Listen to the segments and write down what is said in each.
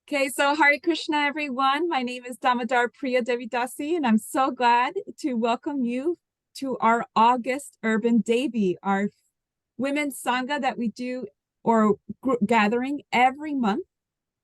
Okay, so Hare Krishna, everyone. My name is Damodar Priya Devi Dasi, and I'm so glad to welcome you to our August Urban Devi, our women's sangha that we do or group gathering every month.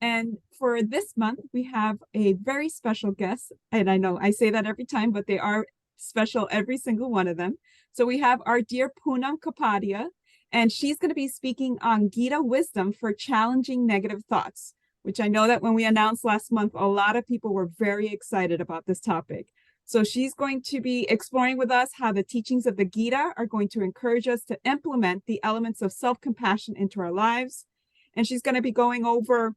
And for this month, we have a very special guest. And I know I say that every time, but they are special, every single one of them. So we have our dear Poonam Kapadia, and she's going to be speaking on Gita wisdom for challenging negative thoughts, which I know that when we announced last month, a lot of people were very excited about this topic. So she's going to be exploring with us how the teachings of the Gita are going to encourage us to implement the elements of self-compassion into our lives. And she's going to be going over,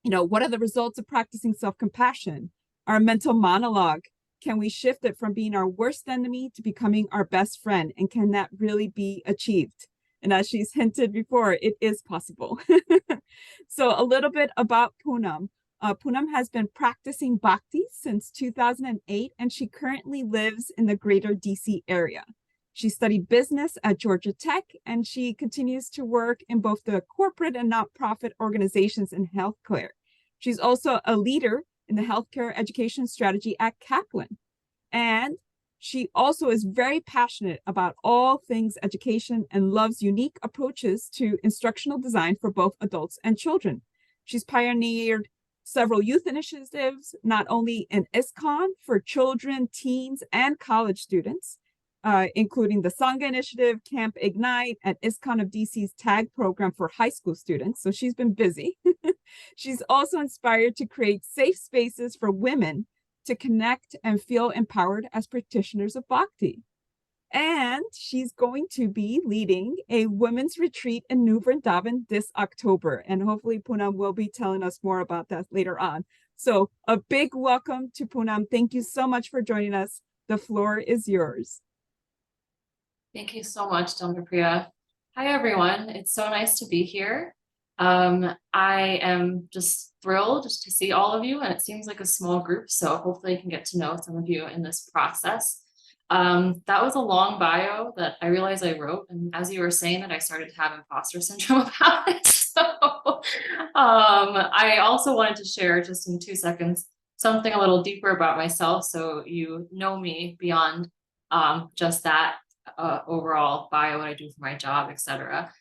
what are the results of practicing self-compassion? Our mental monologue. Can we shift it from being our worst enemy to becoming our best friend? And can that really be achieved? And as she's hinted before, it is possible. So a little bit about Poonam. Poonam has been practicing Bhakti since 2008, and she currently lives in the greater DC area. She studied business at Georgia Tech, and she continues to work in both the corporate and nonprofit organizations in healthcare. She's also a leader in the healthcare education strategy at Kaplan. And she also is very passionate about all things education and loves unique approaches to instructional design for both adults and children. She's pioneered several youth initiatives, not only in ISKCON for children, teens, and college students, including the Sangha Initiative, Camp Ignite, and ISKCON of DC's TAG program for high school students. So she's been busy. She's also inspired to create safe spaces for women to connect and feel empowered as practitioners of Bhakti. And she's going to be leading a women's retreat in New Vrindavan this October. And hopefully Poonam will be telling us more about that later on. So a big welcome to Poonam. Thank you so much for joining us. The floor is yours. Thank you so much, Dr. Priya. Hi, everyone. It's so nice to be here. I am just thrilled to see all of you, and it seems like a small group, so hopefully I can get to know some of you in this process. That was a long bio that I realized I wrote, and as you were saying that, I started to have imposter syndrome about it. So I also wanted to share just in 2 seconds something a little deeper about myself, so you know me beyond just that overall bio, what I do for my job, etc.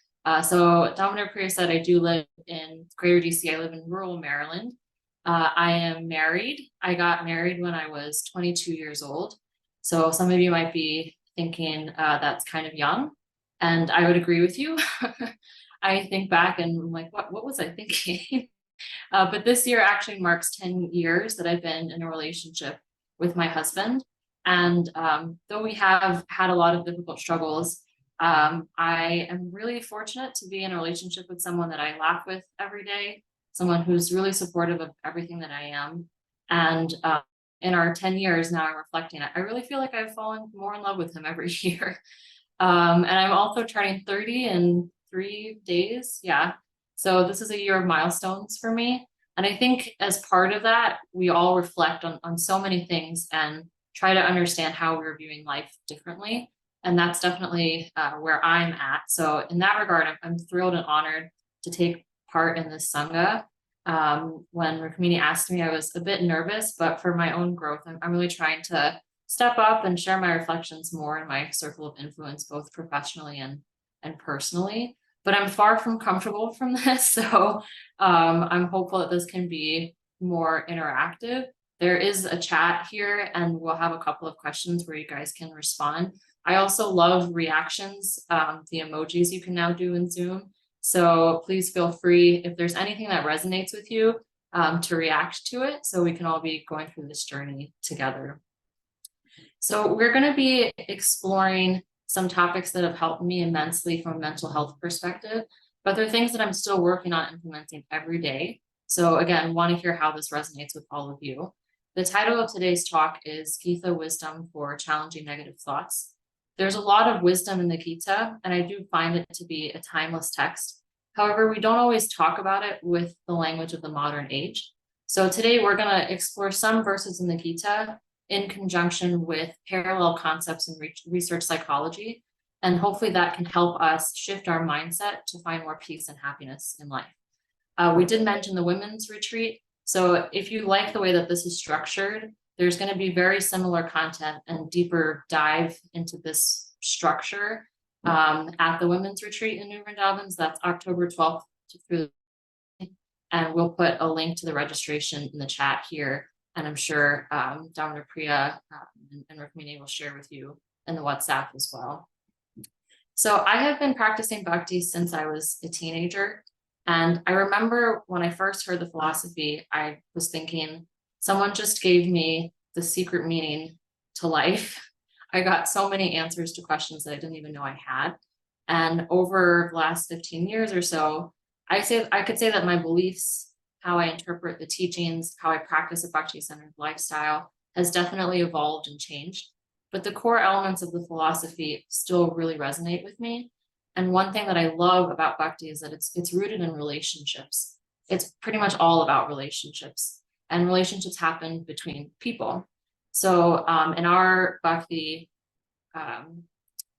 So Dominic Priya said I do live in greater DC. I live in rural Maryland. I am married. I got married when I was 22 years old. So some of you might be thinking that's kind of young, and I would agree with you. I think back and I'm like, what was I thinking? But this year actually marks 10 years that I've been in a relationship with my husband. And though we have had a lot of difficult struggles, I am really fortunate to be in a relationship with someone that I laugh with every day, someone who's really supportive of everything that I am. And in our 10 years now, I'm reflecting, I really feel like I've fallen more in love with him every year. And I'm also turning 30 in 3 days. Yeah. So this is a year of milestones for me. And I think as part of that, we all reflect on so many things and try to understand how we're viewing life differently. And that's definitely where I'm at. So in that regard, I'm thrilled and honored to take part in this Sangha. When Rukmini asked me, I was a bit nervous, but for my own growth, I'm really trying to step up and share my reflections more in my circle of influence, both professionally and personally. But I'm far from comfortable from this. So I'm hopeful that this can be more interactive. There is a chat here, and we'll have a couple of questions where you guys can respond. I also love reactions, the emojis you can now do in Zoom. So please feel free, if there's anything that resonates with you, to react to it, so we can all be going through this journey together. So we're going to be exploring some topics that have helped me immensely from a mental health perspective, but they're things that I'm still working on implementing every day. So again, want to hear how this resonates with all of you. The title of today's talk is Gita Wisdom for Challenging Negative Thoughts. There's a lot of wisdom in the Gita, and I do find it to be a timeless text. However, we don't always talk about it with the language of the modern age. So today we're going to explore some verses in the Gita in conjunction with parallel concepts in research psychology, and hopefully that can help us shift our mindset to find more peace and happiness in life. We did mention the women's retreat, So if you like the way that this is structured, there's going to be very similar content and deeper dive into this structure at the women's retreat in New Vrindavans. That's October 12th through, and we'll put a link to the registration in the chat here. And I'm sure Dr. Priya and Rukmini will share with you in the WhatsApp as well. So I have been practicing Bhakti since I was a teenager. And I remember when I first heard the philosophy, I was thinking, someone just gave me the secret meaning to life. I got so many answers to questions that I didn't even know I had. And over the last 15 years or so, I could say that my beliefs, how I interpret the teachings, how I practice a Bhakti-centered lifestyle has definitely evolved and changed. But the core elements of the philosophy still really resonate with me. And one thing that I love about Bhakti is that it's rooted in relationships. It's pretty much all about relationships, and relationships happen between people. So in our Bhakti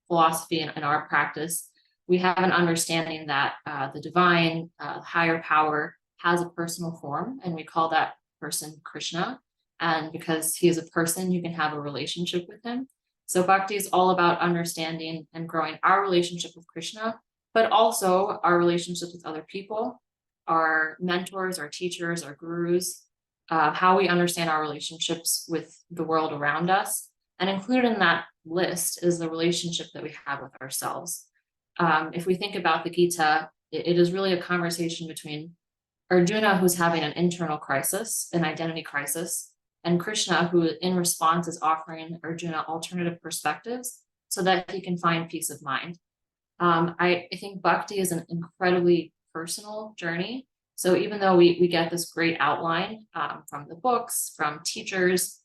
philosophy and in our practice, we have an understanding that the divine higher power has a personal form, and we call that person Krishna. And because he is a person, you can have a relationship with him. So Bhakti is all about understanding and growing our relationship with Krishna, but also our relationship with other people, our mentors, our teachers, our gurus, how we understand our relationships with the world around us. And included in that list is the relationship that we have with ourselves. If we think about the Gita, it is really a conversation between Arjuna, who's having an internal crisis, an identity crisis, and Krishna, who in response is offering Arjuna alternative perspectives so that he can find peace of mind. I think Bhakti is an incredibly personal journey. So even though we get this great outline from the books, from teachers,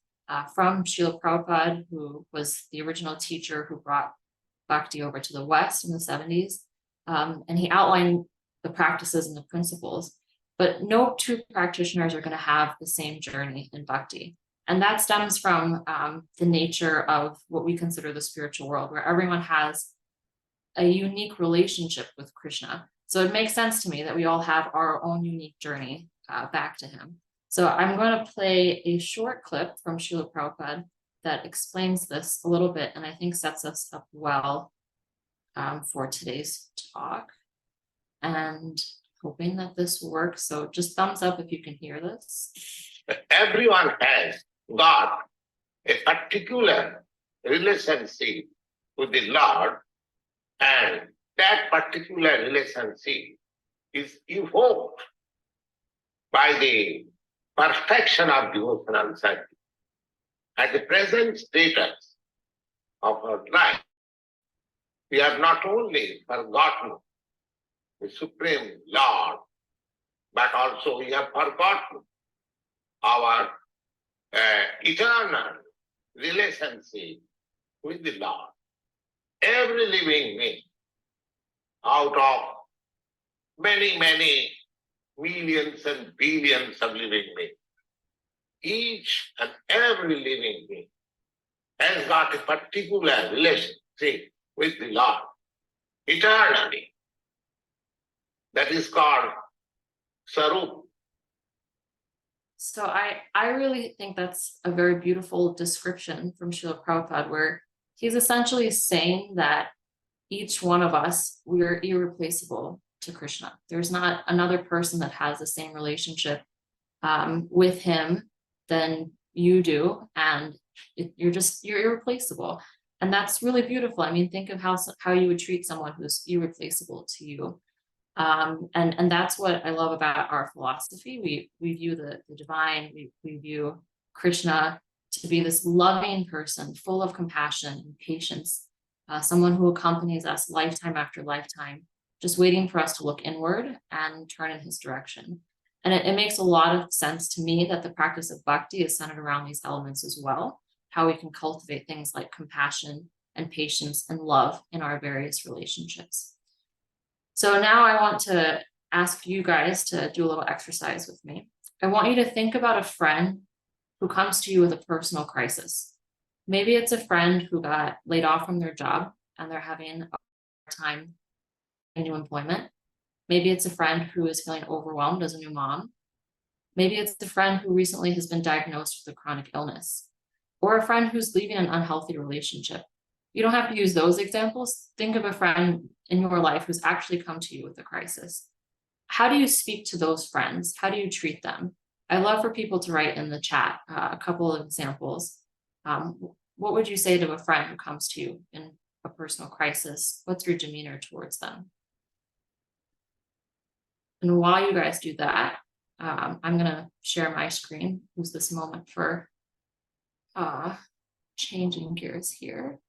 from Srila Prabhupada, who was the original teacher who brought Bhakti over to the West in the 70s, and he outlined the practices and the principles. But no two practitioners are going to have the same journey in Bhakti. And that stems from the nature of what we consider the spiritual world, where everyone has a unique relationship with Krishna. So it makes sense to me that we all have our own unique journey back to him. So I'm going to play a short clip from Srila Prabhupada that explains this a little bit, and I think sets us up well for today's talk. And hoping that this works. So just thumbs up if you can hear this. Everyone has got a particular relationship with the Lord, and that particular relationship is evoked by the perfection of devotional service. At the present status of our life, we have not only forgotten the Supreme Lord, but also we have forgotten our eternal relationship with the Lord. Every living being, out of many, many millions and billions of living beings, each and every living being has got a particular relationship with the Lord eternally. That is called Sarup. So I really think that's a very beautiful description from Srila Prabhupada, where he's essentially saying that each one of us, we're irreplaceable to Krishna. There's not another person that has the same relationship with him than you do, and you're irreplaceable. And that's really beautiful. I mean, think of how you would treat someone who's irreplaceable to you. And that's what I love about our philosophy. We view the divine, we view Krishna to be this loving person, full of compassion and patience, someone who accompanies us lifetime after lifetime, just waiting for us to look inward and turn in his direction. And it makes a lot of sense to me that the practice of Bhakti is centered around these elements as well, how we can cultivate things like compassion and patience and love in our various relationships. So now I want to ask you guys to do a little exercise with me. I want you to think about a friend who comes to you with a personal crisis. Maybe it's a friend who got laid off from their job and they're having a hard time in new employment. Maybe it's a friend who is feeling overwhelmed as a new mom. Maybe it's a friend who recently has been diagnosed with a chronic illness, or a friend who's leaving an unhealthy relationship. You don't have to use those examples. Think of a friend in your life who's actually come to you with a crisis. How do you speak to those friends? How do you treat them? I love for people to write in the chat a couple of examples. What would you say to a friend who comes to you in a personal crisis? What's your demeanor towards them? And while you guys do that, I'm going to share my screen. Use this moment for changing gears here.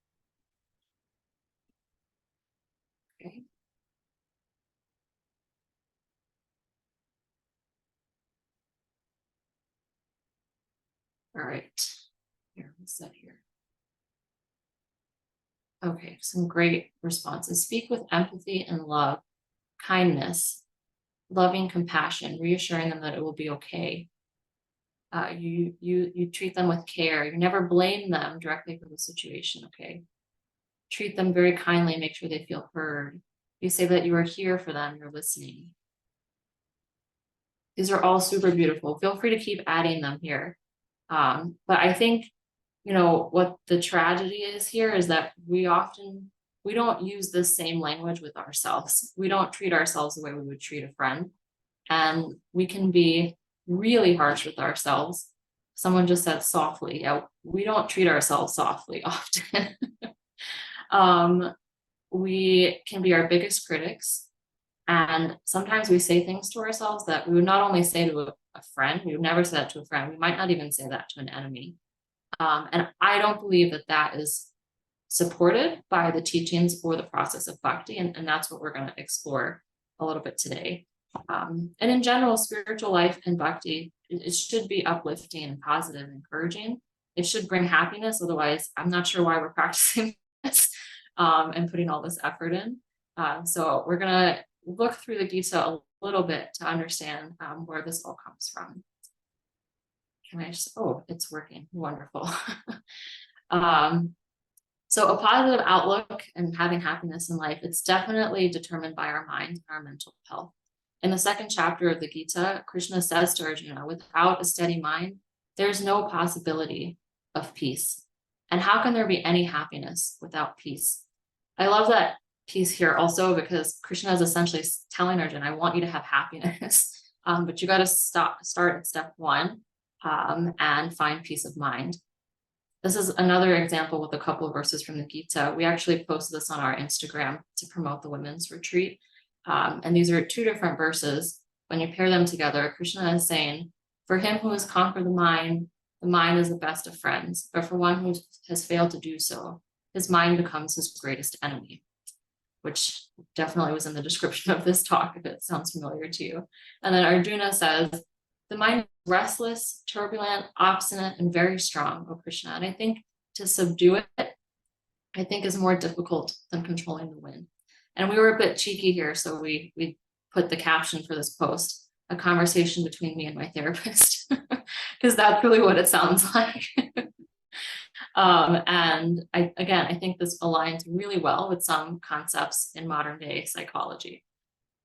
Okay. All right. Here, what's that here? Okay, some great responses. Speak with empathy and love, kindness, loving compassion, reassuring them that it will be okay. You treat them with care. You never blame them directly for the situation, okay? Treat them very kindly, make sure they feel heard. You say that you are here for them, you're listening. These are all super beautiful. Feel free to keep adding them here. But I think, what the tragedy is here is that we don't use the same language with ourselves. We don't treat ourselves the way we would treat a friend. And we can be really harsh with ourselves. Someone just said softly. Yeah, we don't treat ourselves softly often. We can be our biggest critics. And sometimes we say things to ourselves that we would not only say to a friend, we would never say that to a friend. We might not even say that to an enemy. And I don't believe that that is supported by the teachings or the process of Bhakti. And that's what we're going to explore a little bit today. And in general, spiritual life and Bhakti, it should be uplifting and positive and encouraging. It should bring happiness. Otherwise, I'm not sure why we're practicing this and putting all this effort in. So we're going to look through the Gita a little bit to understand where this all comes from. Can I just, it's working. Wonderful. So a positive outlook and having happiness in life, it's definitely determined by our mind and our mental health. In the second chapter of the Gita, Krishna says to Arjuna, without a steady mind, there's no possibility of peace. And how can there be any happiness without peace? I love that piece here also because Krishna is essentially telling Arjuna, I want you to have happiness, but you got to start at step one and find peace of mind. This is another example with a couple of verses from the Gita. We actually posted this on our Instagram to promote the women's retreat. And these are two different verses. When you pair them together, Krishna is saying, for him who has conquered the mind is the best of friends. But for one who has failed to do so, his mind becomes his greatest enemy, which definitely was in the description of this talk, if it sounds familiar to you. And then Arjuna says, the mind is restless, turbulent, obstinate, and very strong, O Krishna. And I think to subdue it, I think is more difficult than controlling the wind. And we were a bit cheeky here, so we put the caption for this post, a conversation between me and my therapist, because that's really what it sounds like. And I think this aligns really well with some concepts in modern day psychology.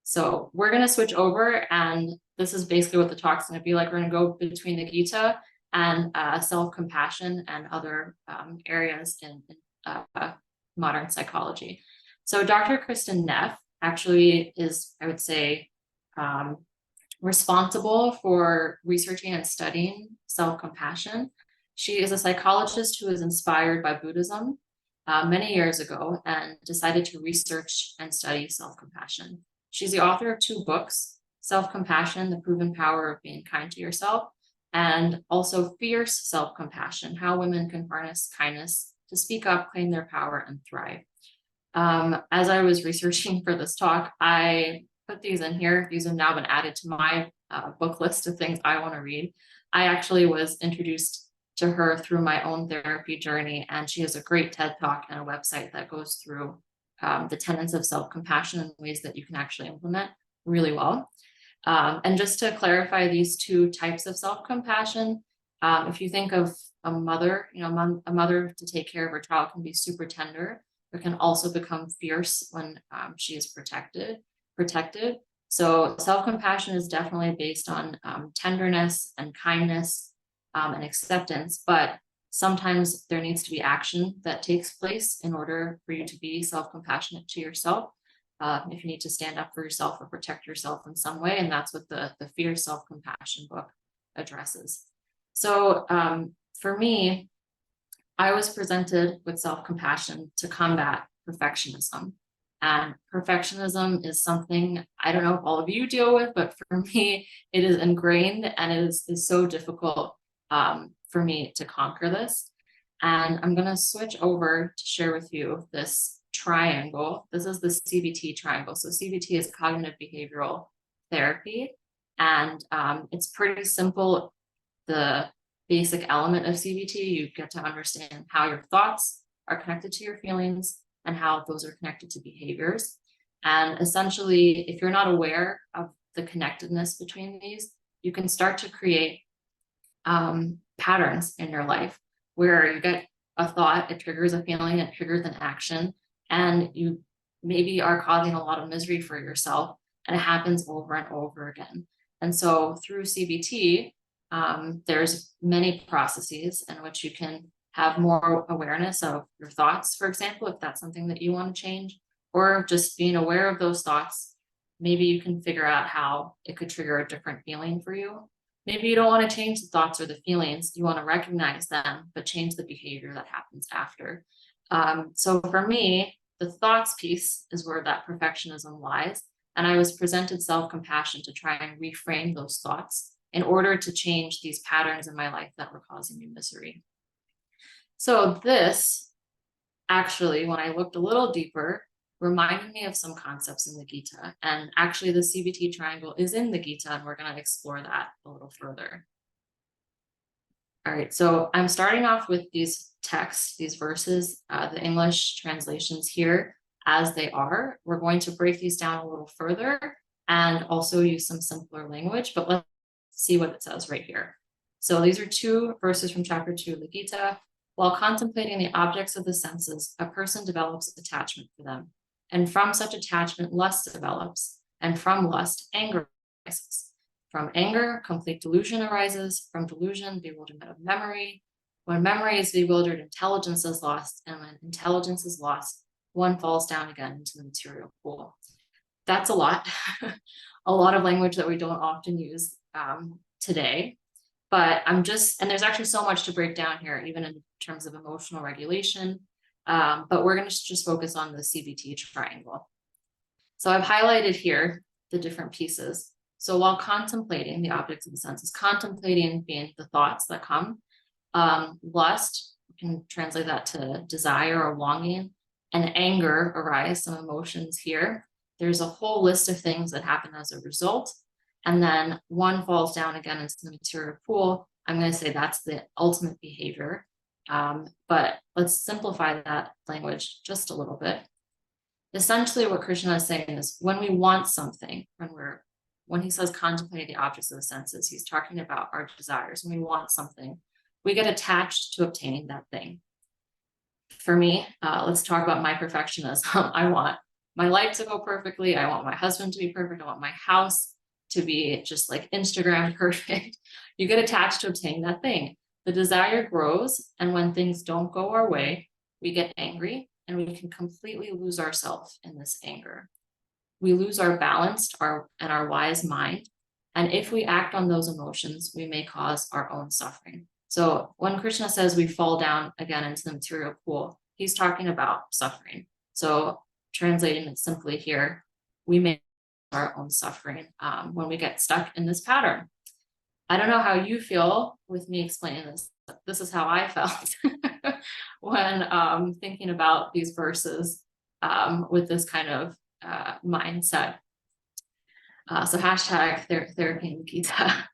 So we're going to switch over, and this is basically what the talk's going to be like. We're going to go between the Gita and self-compassion and other areas in modern psychology. So Dr. Kristen Neff actually is, I would say, responsible for researching and studying self-compassion. She is a psychologist who was inspired by Buddhism many years ago and decided to research and study self-compassion. She's the author of 2 books, Self-Compassion, The Proven Power of Being Kind to Yourself, and also Fierce Self-Compassion, How Women Can Harness Kindness to Speak Up, Claim Their Power, and Thrive. As I was researching for this talk, I put these in here. These have now been added to my book list of things I want to read. I actually was introduced to her through my own therapy journey, and she has a great TED Talk and a website that goes through the tenets of self-compassion and ways that you can actually implement really well. And just to clarify these 2 types of self-compassion, if you think of a mother, a mother to take care of her child can be super tender, but can also become fierce when she is protective. So self-compassion is definitely based on tenderness and kindness and acceptance, but sometimes there needs to be action that takes place in order for you to be self-compassionate to yourself. If you need to stand up for yourself or protect yourself in some way, and that's what the Fierce Self-Compassion book addresses. So for me, I was presented with self-compassion to combat perfectionism. And perfectionism is something I don't know if all of you deal with, but for me, it is ingrained and it is so difficult for me to conquer this. And I'm going to switch over to share with you this triangle. This is the CBT triangle. So CBT is cognitive behavioral therapy. And it's pretty simple. The basic element of CBT, you get to understand how your thoughts are connected to your feelings and how those are connected to behaviors. And essentially, if you're not aware of the connectedness between these, you can start to create patterns in your life where you get a thought, it triggers a feeling, it triggers an action, and you maybe are causing a lot of misery for yourself, and it happens over and over again. And so through CBT, there's many processes in which you can have more awareness of your thoughts, for example, if that's something that you want to change, or just being aware of those thoughts. Maybe you can figure out how it could trigger a different feeling for you. Maybe you don't want to change the thoughts or the feelings, you want to recognize them, but change the behavior that happens after. So for me, the thoughts piece is where that perfectionism lies. And I was presented self-compassion to try and reframe those thoughts in order to change these patterns in my life that were causing me misery. So this, actually, when I looked a little deeper, reminded me of some concepts in the Gita. And actually the CBT triangle is in the Gita, and we're going to explore that a little further. All right, so I'm starting off with these texts, these verses, the English translations here as they are. We're going to break these down a little further and also use some simpler language, but let's see what it says right here. So these are two verses from chapter 2 of the Gita. While contemplating the objects of the senses, a person develops attachment for them. And from such attachment, lust develops. And from lust, anger arises. From anger, complete delusion arises. From delusion, bewilderment of memory. When memory is bewildered, intelligence is lost. And when intelligence is lost, one falls down again into the material pool. That's a lot. A lot of language that we don't often use today. But and there's actually so much to break down here, even in terms of emotional regulation. But we're going to just focus on the CBT triangle. So I've highlighted here the different pieces. So while contemplating the objects of the senses, contemplating being the thoughts that come, lust, we can translate that to desire or longing, and anger arise, some emotions here. There's a whole list of things that happen as a result. And then one falls down again into the material pool. I'm going to say that's the ultimate behavior. But let's simplify that language just a little bit. Essentially, what Krishna is saying is when we want something, when he says contemplate the objects of the senses, he's talking about our desires. When we want something, we get attached to obtaining that thing. For me, let's talk about my perfectionism. I want my life to go perfectly. I want my husband to be perfect. I want my house to be just like Instagram perfect. You get attached to obtain that thing. The desire grows, and when things don't go our way, we get angry, and we can completely lose ourselves in this anger. We lose our balanced and our wise mind, and if we act on those emotions, we may cause our own suffering. So when Krishna says we fall down again into the material pool, he's talking about suffering. So translating it simply here, we may our own suffering when we get stuck in this pattern. I don't know how you feel with me explaining this. This is how I felt when thinking about these verses with this kind of mindset. So hashtag therapy in Gita.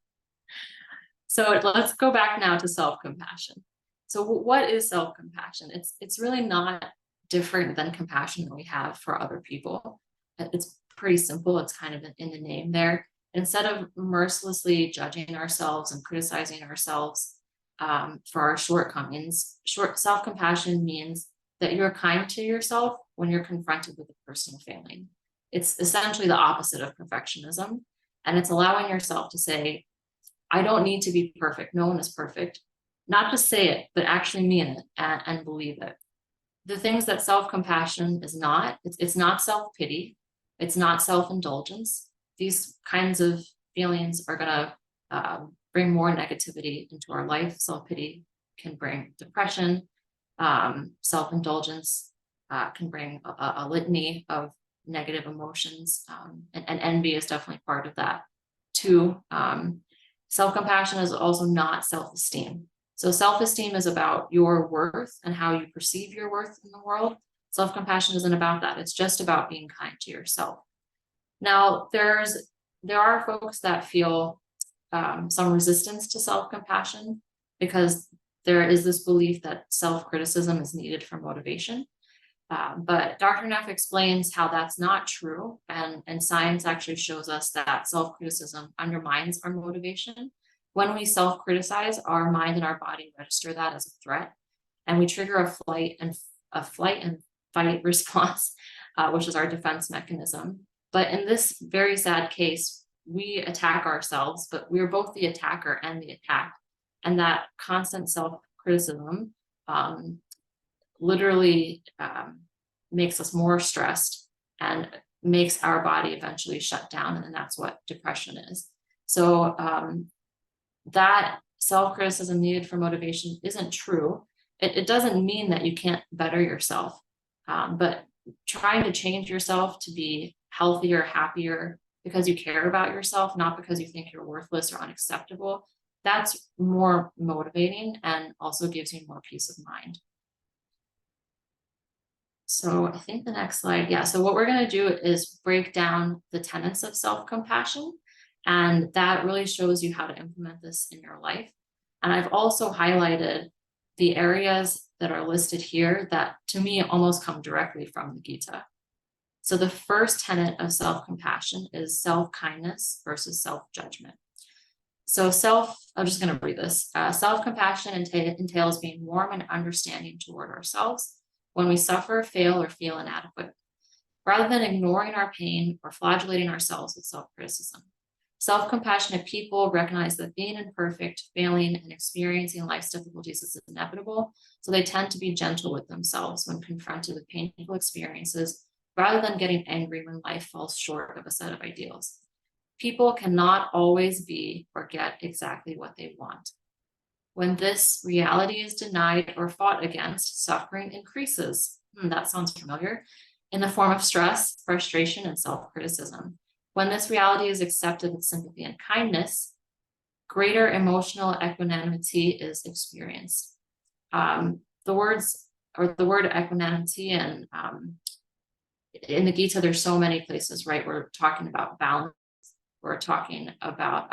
So let's go back now to self-compassion. So what is self-compassion? It's really not different than compassion that we have for other people. It's pretty simple. It's kind of in the name there. Instead of mercilessly judging ourselves and criticizing ourselves for our shortcomings, self-compassion means that you're kind to yourself when you're confronted with a personal failing. it's essentially the opposite of perfectionism. And it's allowing yourself to say, I don't need to be perfect. No one is perfect. Not just say it, but actually mean it and believe it. The things that self-compassion is not, it's not self-pity. It's not self-indulgence. These kinds of feelings are going to bring more negativity into our life. Self-pity can bring depression. Self-indulgence can bring a litany of negative emotions, and envy is definitely part of that too. Self-compassion is also not self-esteem. So self-esteem is about your worth and how you perceive your worth in the world. Self-compassion isn't about that. It's just about being kind to yourself. Now, there are folks that feel some resistance to self-compassion because there is this belief that self-criticism is needed for motivation. But Dr. Neff explains how that's not true. And science actually shows us that self-criticism undermines our motivation. When we self-criticize, our mind and our body register that as a threat. And we trigger a flight and fight response, which is our defense mechanism. But in this very sad case, we attack ourselves, but we're both the attacker and the attacked. And that constant self-criticism literally makes us more stressed and makes our body eventually shut down. And that's what depression is. So that self-criticism needed for motivation isn't true. It doesn't mean that you can't better yourself, but trying to change yourself to be healthier, happier, because you care about yourself, not because you think you're worthless or unacceptable, that's more motivating and also gives you more peace of mind. So I think the next slide, yeah. So what we're going to do is break down the tenets of self-compassion, and that really shows you how to implement this in your life. And I've also highlighted the areas that are listed here that to me almost come directly from the Gita. So the first tenet of self-compassion is self-kindness versus self-judgment. So I'm just going to read this. Self-compassion entails being warm and understanding toward ourselves when we suffer, fail, or feel inadequate, rather than ignoring our pain or flagellating ourselves with self-criticism. Self-compassionate people recognize that being imperfect, failing, and experiencing life's difficulties is inevitable, so they tend to be gentle with themselves when confronted with painful experiences, rather than getting angry when life falls short of a set of ideals. People cannot always be or get exactly what they want. When this reality is denied or fought against, suffering increases. That sounds familiar. In the form of stress, frustration, and self-criticism. When this reality is accepted with sympathy and kindness, greater emotional equanimity is experienced. The word equanimity and in the Gita, there's so many places, right? We're talking about balance. We're talking about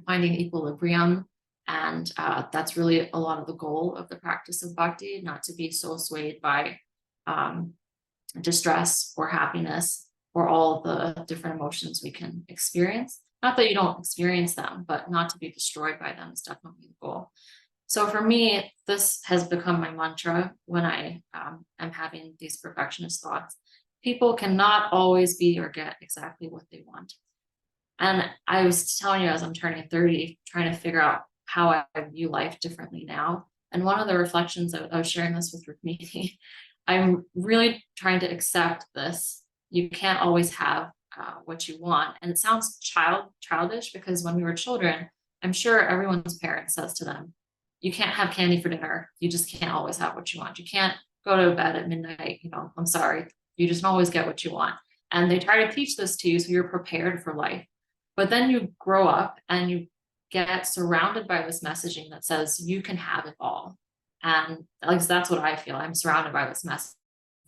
finding equilibrium. And that's really a lot of the goal of the practice of bhakti, not to be so swayed by distress or happiness or all the different emotions we can experience. Not that you don't experience them, but not to be destroyed by them is definitely the goal. So for me, this has become my mantra when I am having these perfectionist thoughts. People cannot always be or get exactly what they want. And I was telling you, as I'm turning 30, trying to figure out how I view life differently now. And one of the reflections, I was sharing this with Rukmini, I'm really trying to accept this. You can't always have what you want. And it sounds childish because when we were children, I'm sure everyone's parent says to them, you can't have candy for dinner. You just can't always have what you want. You can't go to bed at midnight. I'm sorry. You just don't always get what you want. And they try to teach this to you so you're prepared for life. But then you grow up and you get surrounded by this messaging that says you can have it all. And at least that's what I feel. I'm surrounded by this message.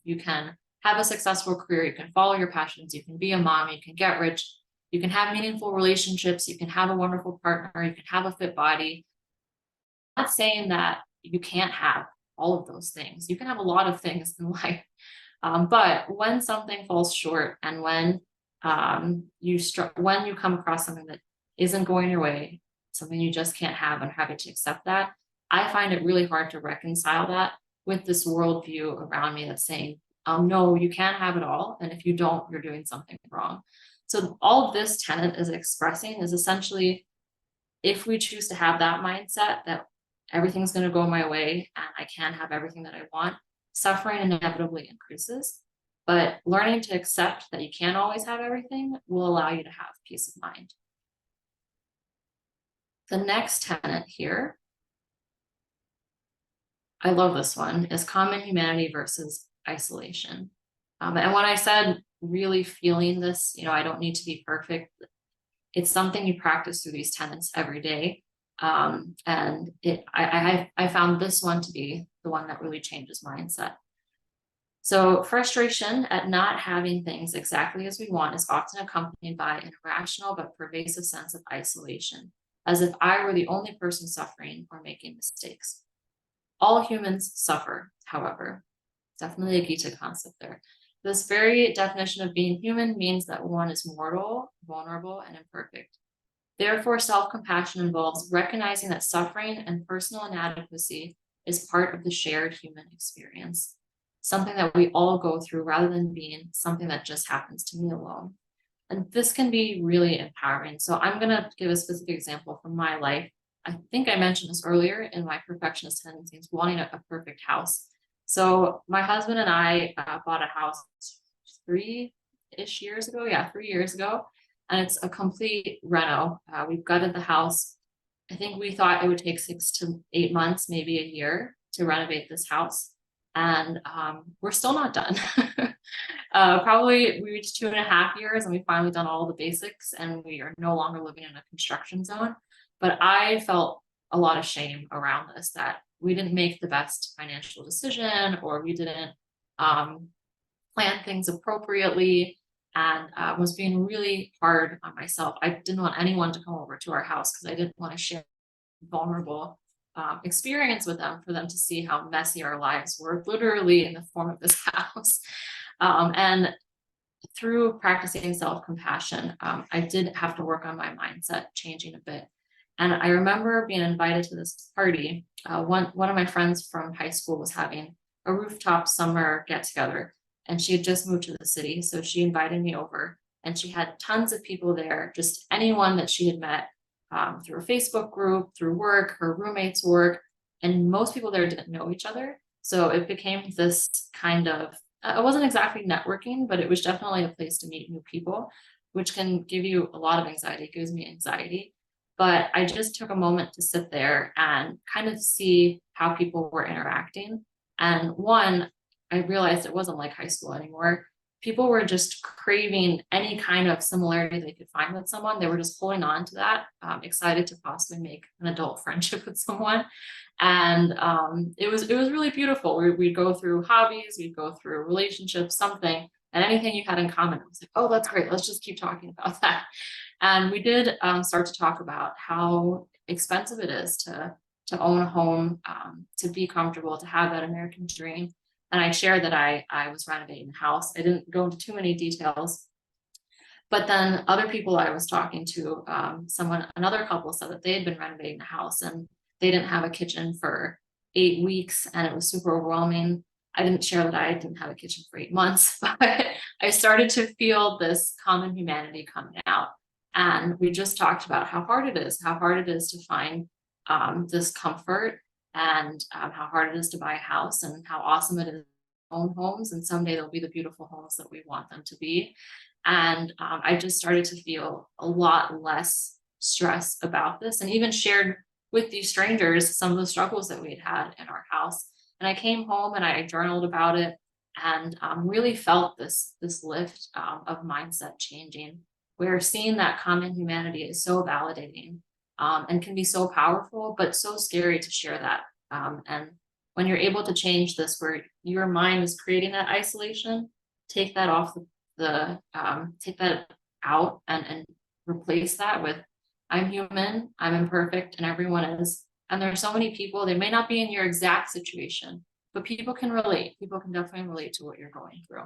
You can have a successful career. You can follow your passions. You can be a mom. You can get rich. You can have meaningful relationships. You can have a wonderful partner. You can have a fit body. I'm not saying that you can't have all of those things. You can have a lot of things in life. But when something falls short and when you come across something that isn't going your way, something you just can't have and having to accept that, I find it really hard to reconcile that with this worldview around me that's saying no, you can have it all, and if you don't, you're doing something wrong. So all this tenet is expressing is essentially, if we choose to have that mindset that everything's going to go my way and I can have everything that I want, suffering inevitably increases. But learning to accept that you can't always have everything will allow you to have peace of mind. The next tenet here, I love this one, is common humanity versus isolation. And when I said really feeling this, I don't need to be perfect, it's something you practice through these tenets every day. And I found this one to be the one that really changes mindset. So frustration at not having things exactly as we want is often accompanied by an irrational but pervasive sense of isolation, as if I were the only person suffering or making mistakes. All humans suffer, however. Definitely a Gita concept there. This very definition of being human means that one is mortal, vulnerable, and imperfect. Therefore, self-compassion involves recognizing that suffering and personal inadequacy is part of the shared human experience, something that we all go through rather than being something that just happens to me alone. And this can be really empowering. So I'm going to give a specific example from my life. I think I mentioned this earlier in my perfectionist tendencies, wanting a perfect house. So my husband and I bought a house 3-ish years ago. Yeah, 3 years ago. And it's a complete reno. We've gutted the house. I think we thought it would take 6 to 8 months, maybe a year, to renovate this house. And we're still not done. Probably we reached 2.5 years and we finally done all the basics, and we are no longer living in a construction zone. But I felt a lot of shame around this, that we didn't make the best financial decision, or we didn't plan things appropriately, and was being really hard on myself. I didn't want anyone to come over to our house because I didn't want to share vulnerable experience with them, for them to see how messy our lives were, literally in the form of this house. And through practicing self-compassion, I did have to work on my mindset changing a bit. And I remember being invited to this party. One of my friends from high school was having a rooftop summer get together, and she had just moved to the city. So she invited me over, and she had tons of people there, just anyone that she had met through a Facebook group, through work, her roommates' work, and most people there didn't know each other. So it became this kind of, it wasn't exactly networking, but it was definitely a place to meet new people, which can give you a lot of anxiety. It gives me anxiety. But I just took a moment to sit there and kind of see how people were interacting. And one, I realized it wasn't like high school anymore. People were just craving any kind of similarity they could find with someone. They were just holding on to that, excited to possibly make an adult friendship with someone. And it was really beautiful. We'd go through hobbies, we'd go through relationships, something, and anything you had in common. I was like, oh, that's great. Let's just keep talking about that. And we did start to talk about how expensive it is to own a home, to be comfortable, to have that American dream. And I shared that I was renovating the house. I didn't go into too many details. But then other people I was talking to, another couple said that they had been renovating the house and they didn't have a kitchen for 8 weeks, and it was super overwhelming. I didn't share that I didn't have a kitchen for 8 months, but I started to feel this common humanity coming out. And we just talked about how hard it is to find this comfort, and how hard it is to buy a house, and how awesome it is to own homes. And someday they'll be the beautiful homes that we want them to be. And I just started to feel a lot less stress about this, and even shared with these strangers some of the struggles that we had in our house. And I came home and I journaled about it, and really felt this lift of mindset changing, where seeing that common humanity is so validating, and can be so powerful, but so scary to share that. And when you're able to change this, where your mind is creating that isolation, take that off take that out, and replace that with, I'm human, I'm imperfect, and everyone is. And there are so many people, they may not be in your exact situation, but people can relate. People can definitely relate to what you're going through.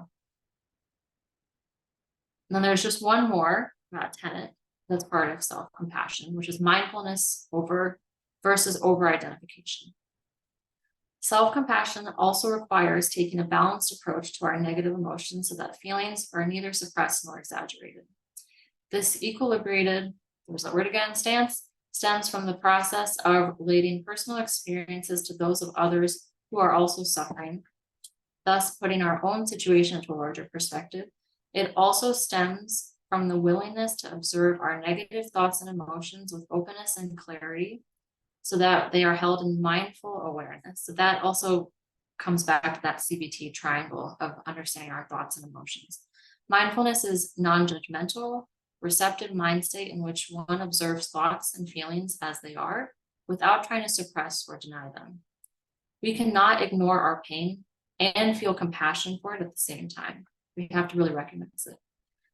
And then there's just one more tenet that's part of self-compassion, which is mindfulness versus over-identification. Self-compassion also requires taking a balanced approach to our negative emotions so that feelings are neither suppressed nor exaggerated. This equilibrated, there's that word again, stance, stems from the process of relating personal experiences to those of others who are also suffering, thus putting our own situation into a larger perspective. It also stems from the willingness to observe our negative thoughts and emotions with openness and clarity, so that they are held in mindful awareness. So that also comes back to that CBT triangle of understanding our thoughts and emotions. Mindfulness is non-judgmental, receptive mind state in which one observes thoughts and feelings as they are without trying to suppress or deny them. We cannot ignore our pain and feel compassion for it at the same time. We have to really recognize it.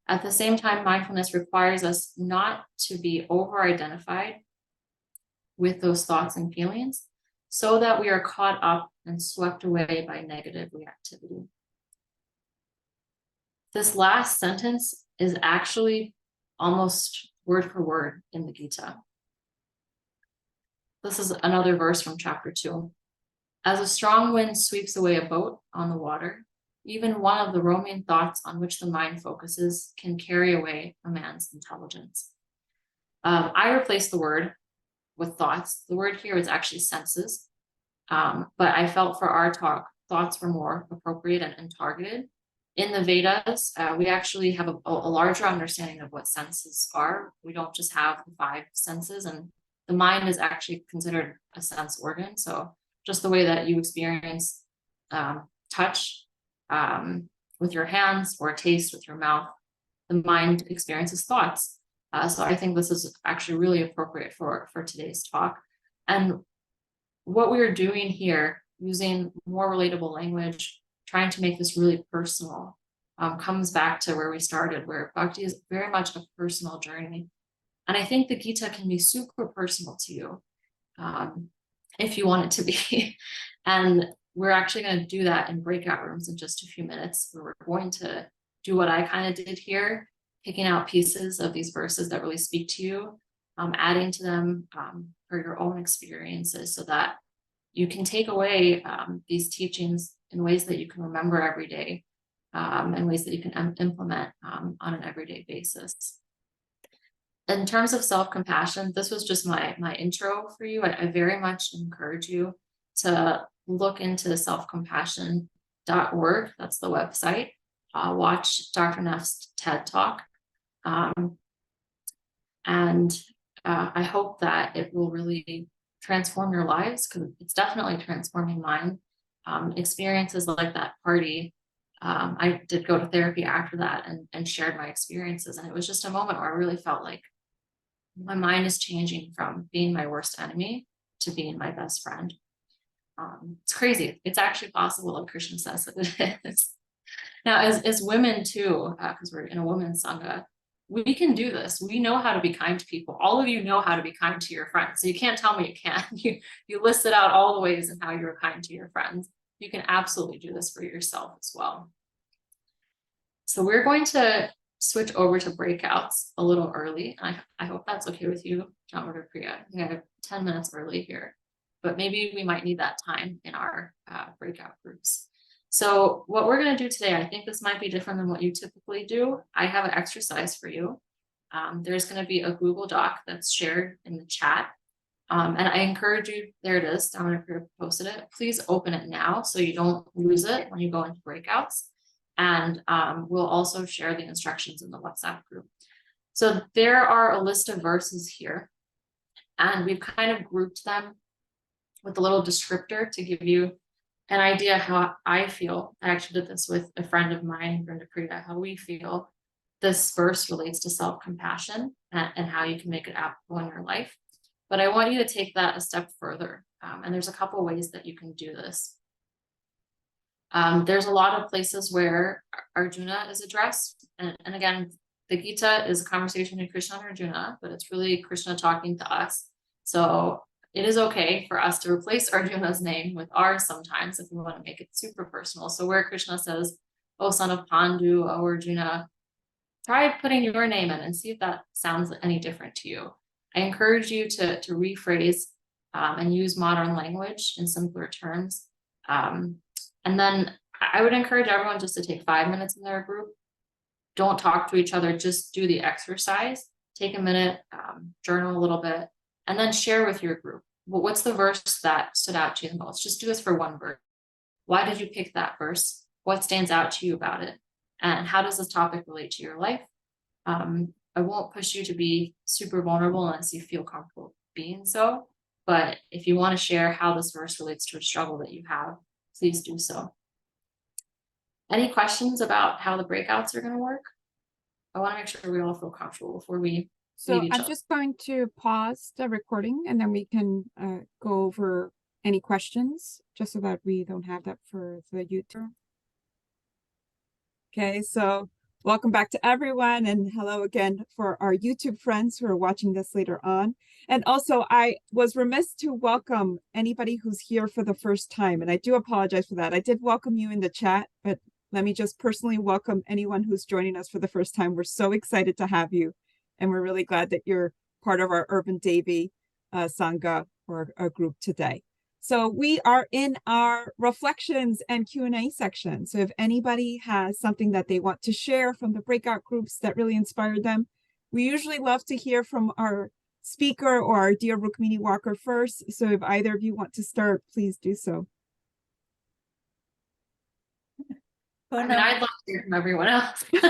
At the same time, mindfulness requires us not to be over-identified with those thoughts and feelings so that we are caught up and swept away by negative reactivity. This last sentence is actually almost word for word in the Gita. This is another verse from chapter 2. As a strong wind sweeps away a boat on the water, even one of the roaming thoughts on which the mind focuses can carry away a man's intelligence. I replaced the word with thoughts. The word here is actually senses, but I felt for our talk, thoughts were more appropriate and targeted. In the Vedas, we actually have a larger understanding of what senses are. We don't just have the 5 senses, and the mind is actually considered a sense organ. So just the way that you experience touch with your hands or taste with your mouth, the mind experiences thoughts. So I think this is actually really appropriate for today's talk. And what we're doing here, using more relatable language, trying to make this really personal, comes back to where we started, where Bhakti is very much a personal journey. And I think the Gita can be super personal to you if you want it to be. And we're actually going to do that in breakout rooms in just a few minutes, where we're going to do what I kind of did here, picking out pieces of these verses that really speak to you, adding to them for your own experiences, so that you can take away these teachings in ways that you can remember every day, and ways that you can implement on an everyday basis. In terms of self-compassion, this was just my intro for you. I very much encourage you to look into selfcompassion.org. That's the website. Watch Dr. Neff's TED Talk. And I hope that it will really transform your lives, because it's definitely transforming mine. Experiences like that party, I did go to therapy after that and shared my experiences. And it was just a moment where I really felt like my mind is changing from being my worst enemy to being my best friend. It's crazy. It's actually possible, like Krishna says that it is. Now, as women too, because we're in a women's sangha, we can do this. We know how to be kind to people. All of you know how to be kind to your friends. So you can't tell me you can't. You listed out all the ways in how you're kind to your friends. You can absolutely do this for yourself as well. So we're going to switch over to breakouts a little early. I hope that's okay with you, John or Priya. I think I have 10 minutes early here, but maybe we might need that time in our breakout groups. So what we're going to do today, I think this might be different than what you typically do. I have an exercise for you. There's going to be a Google Doc that's shared in the chat. And I encourage you, there it is, down if you posted it. Please open it now so you don't lose it when you go into breakouts. And we'll also share the instructions in the WhatsApp group. So there are a list of verses here, and we've kind of grouped them with a little descriptor to give you an idea how I feel. I actually did this with a friend of mine, Brenda Priya, how we feel this verse relates to self-compassion and how you can make it applicable in your life. But I want you to take that a step further. And there's a couple ways that you can do this. There's a lot of places where Arjuna is addressed. And again, the Gita is a conversation between Krishna and Arjuna, but it's really Krishna talking to us. So it is okay for us to replace Arjuna's name with ours sometimes if we want to make it super personal. So where Krishna says, "Oh, son of Pandu, oh, Arjuna," try putting your name in and see if that sounds any different to you. I encourage you to rephrase and use modern language in simpler terms. And then I would encourage everyone just to take 5 minutes in their group. Don't talk to each other, just do the exercise. Take a minute, journal a little bit, and then share with your group. Well, what's the verse that stood out to you the most? Just do this for one verse. Why did you pick that verse? What stands out to you about it? And how does this topic relate to your life? I won't push you to be super vulnerable unless you feel comfortable being so. But if you want to share how this verse relates to a struggle that you have, please do so. Any questions about how the breakouts are going to work? I want to make sure we all feel comfortable before we So leave each I'm other. just going to pause the recording and then we can go over any questions, just so that we don't have that for the YouTube. Okay, so welcome back to everyone, and hello again for our YouTube friends who are watching this later on. And also, I was remiss to welcome anybody who's here for the first time, and I do apologize for that. I did welcome you in the chat, but let me just personally welcome anyone who's joining us for the first time. We're so excited to have you, and we're really glad that you're part of our Urban Devi Sangha or a group today. So we are in our reflections and Q&A section. So if anybody has something that they want to share from the breakout groups that really inspired them, we usually love to hear from our speaker or our dear Rukmini Walker first. So if either of you want to start, please do so. I mean, I'd love to hear from everyone else. So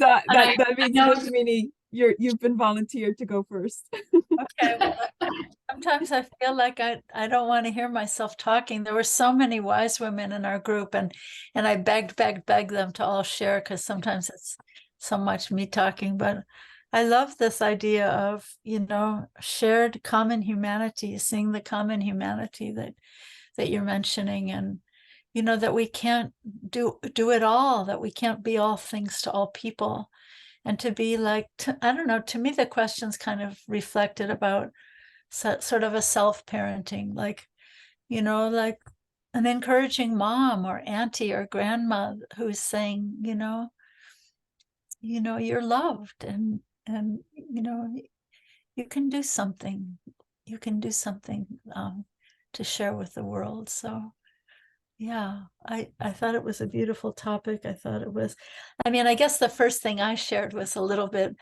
that means Rukmini, you've been volunteered to go first. Okay. Well, sometimes I feel like I don't want to hear myself talking. There were so many wise women in our group, and I begged them to all share, because sometimes it's so much me talking. But I love this idea of, shared common humanity, seeing the common humanity that you're mentioning, and that we can't do it all, that we can't be all things to all people. And to be like, I don't know, to me, the questions kind of reflected about sort of a self-parenting, like, like an encouraging mom or auntie or grandma who's saying, you're loved, and you can do something. You can do something to share with the world. So yeah, I thought it was a beautiful topic. I thought it was, I guess the first thing I shared was a little bit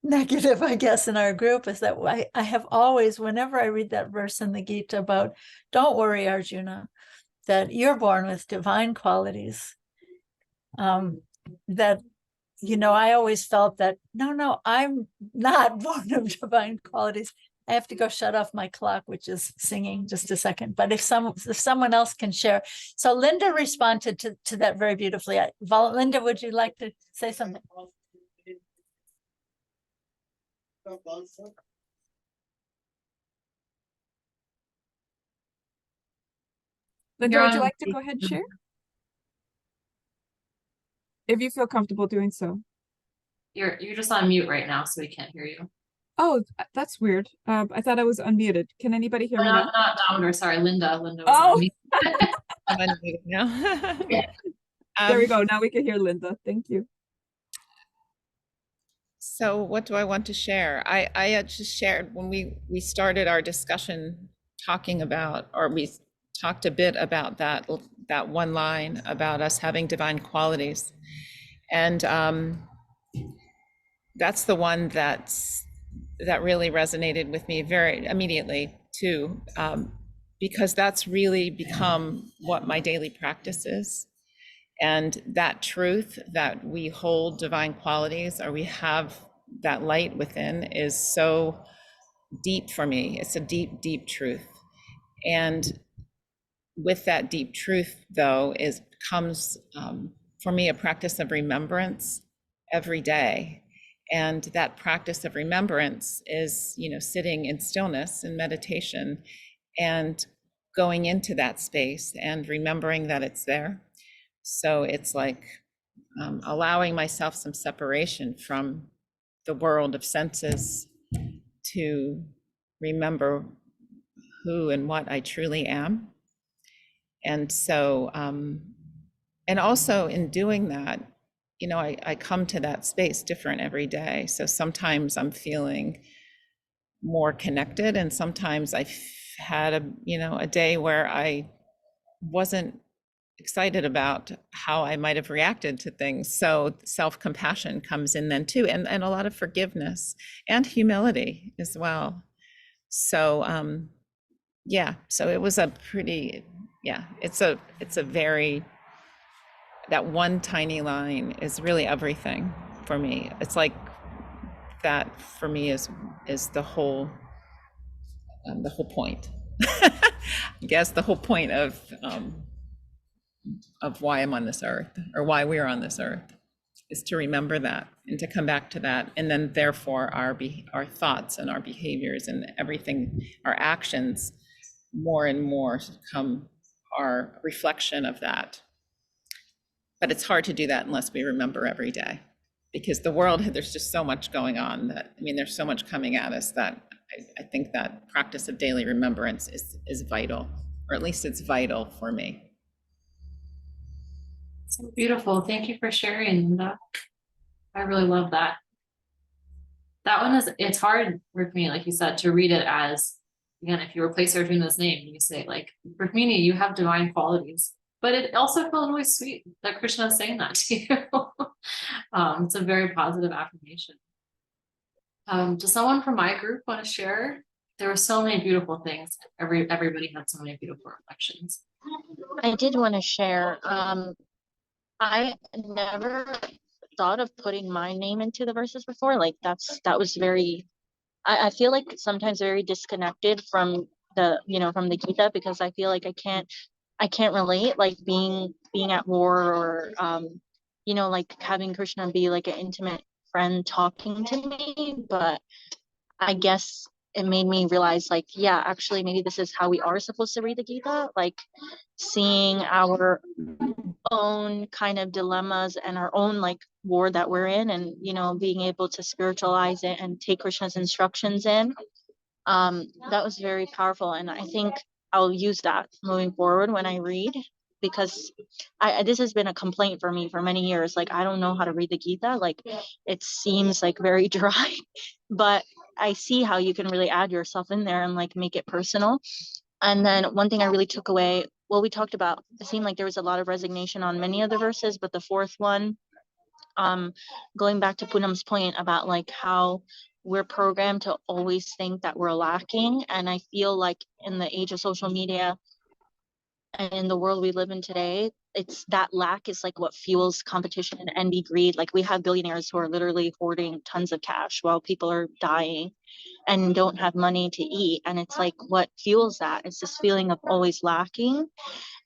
negative, I guess, in our group, is that I have always, whenever I read that verse in the Gita about, don't worry, Arjuna, that you're born with divine qualities, that, I always felt that, no, I'm not born of divine qualities. I have to go shut off my clock, which is singing, just a second. But if someone else can share. So Linda responded to that very beautifully. Linda, would you like to say something? Linda, would you like to go ahead and share? If you feel comfortable doing so. You're just on mute right now, so we can't hear you. Oh, that's weird. I thought I was unmuted. Can anybody hear me now? Not Dominic, sorry, Linda. Linda was Oh. on mute. I'm unmuted now. Yeah. There we go. Now we can hear Linda. Thank you. So what do I want to share? I had just shared when we started our discussion talking about, or we talked a bit about that one line about us having divine qualities. And that's the one that really resonated with me very immediately too, because that's really become what my daily practice is. And that truth that we hold divine qualities, or we have that light within, is so deep for me. It's a deep, deep truth. And with that deep truth, though, comes for me a practice of remembrance every day. And that practice of remembrance is, sitting in stillness and meditation and going into that space and remembering that it's there. So it's like allowing myself some separation from the world of senses to remember who and what I truly am. And so, and also in doing that, I come to that space different every day. So sometimes I'm feeling more connected, and sometimes I've had a day where I wasn't excited about how I might have reacted to things. So self-compassion comes in then too, and a lot of forgiveness and humility as well. So yeah, so it was a pretty, yeah, it's a very, that one tiny line is really everything for me. It's like that for me is the whole point. I guess the whole point of why I'm on this earth, or why we're on this earth, is to remember that and to come back to that. And then therefore our thoughts and our behaviors and everything, our actions, more and more are a reflection of that. But it's hard to do that unless we remember every day, because the world, there's just so much going on that, I mean, there's so much coming at us that I think that practice of daily remembrance is vital, or at least it's vital for me. So beautiful. Thank you for sharing that. I really love that. That one it's hard for me, like you said, to read it as, again, if you replace Arjuna's name, you say like, Rukmini, you have divine qualities. But it also felt really sweet that Krishna is saying that to you. It's a very positive affirmation. Does someone from my group want to share? There were so many beautiful things. Everybody had so many beautiful reflections. I did want to share. I never thought of putting my name into the verses before. Like that was very, I feel like sometimes very disconnected from from the Gita, because I feel like I can't relate, like being at war, or like having Krishna be like an intimate friend talking to me. But I guess it made me realize, like, yeah, actually maybe this is how we are supposed to read the Gita, like seeing our own kind of dilemmas and our own like war that we're in, and being able to spiritualize it and take Krishna's instructions in. That was very powerful, and I think I'll use that moving forward when I read, because this has been a complaint for me for many years. Like, I don't know how to read the Gita. Like, it seems like very dry, but I see how you can really add yourself in there and like make it personal. And then one thing I really took away, well, we talked about, it seemed like there was a lot of resignation on many of the verses, but the fourth one, going back to Poonam's point about like how we're programmed to always think that we're lacking. And I feel like in the age of social media and in the world we live in today, it's that lack is like what fuels competition and envy, greed. Like, we have billionaires who are literally hoarding tons of cash while people are dying and don't have money to eat. And it's like, what fuels that? It's this feeling of always lacking.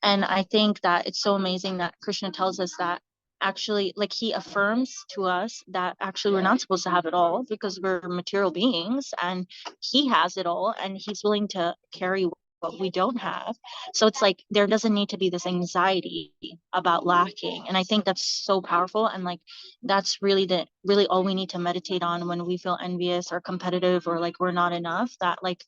And I think that it's so amazing that Krishna tells us that actually, like, he affirms to us that actually we're not supposed to have it all, because we're material beings and he has it all, and he's willing to carry what we don't have. So it's like there doesn't need to be this anxiety about lacking. And I think that's so powerful. And like, that's really all we need to meditate on when we feel envious or competitive, or like we're not enough. That like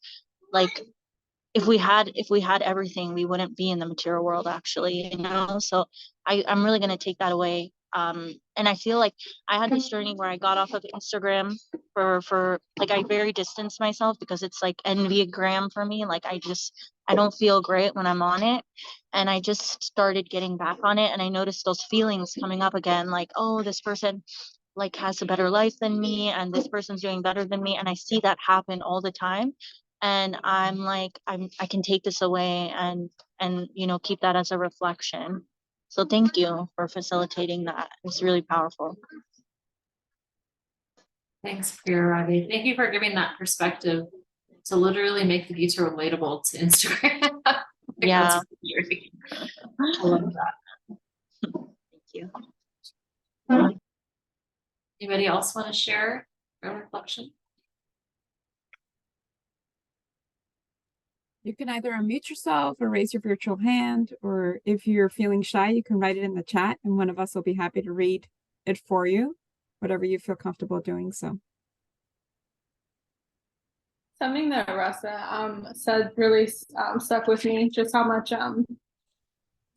if we had everything, we wouldn't be in the material world, actually, So I'm really going to take that away. And I feel like I had this journey where I got off of Instagram for like, I very distanced myself, because it's like envy-gram for me. Like, I don't feel great when I'm on it. And I just started getting back on it, and I noticed those feelings coming up again, like, oh, this person like has a better life than me, and this person's doing better than me. And I see that happen all the time. And I'm like, I can take this away and keep that as a reflection. So thank you for facilitating that. It's really powerful. Thanks, Priya Ravi. Thank you for giving that perspective to literally make the Gita relatable to Instagram. Yeah. I love that. Thank you. Anybody else want to share a reflection? You can either unmute yourself or raise your virtual hand, or if you're feeling shy, you can write it in the chat and one of us will be happy to read it for you, whatever you feel comfortable doing so. Something that Rasa said really stuck with me, just how much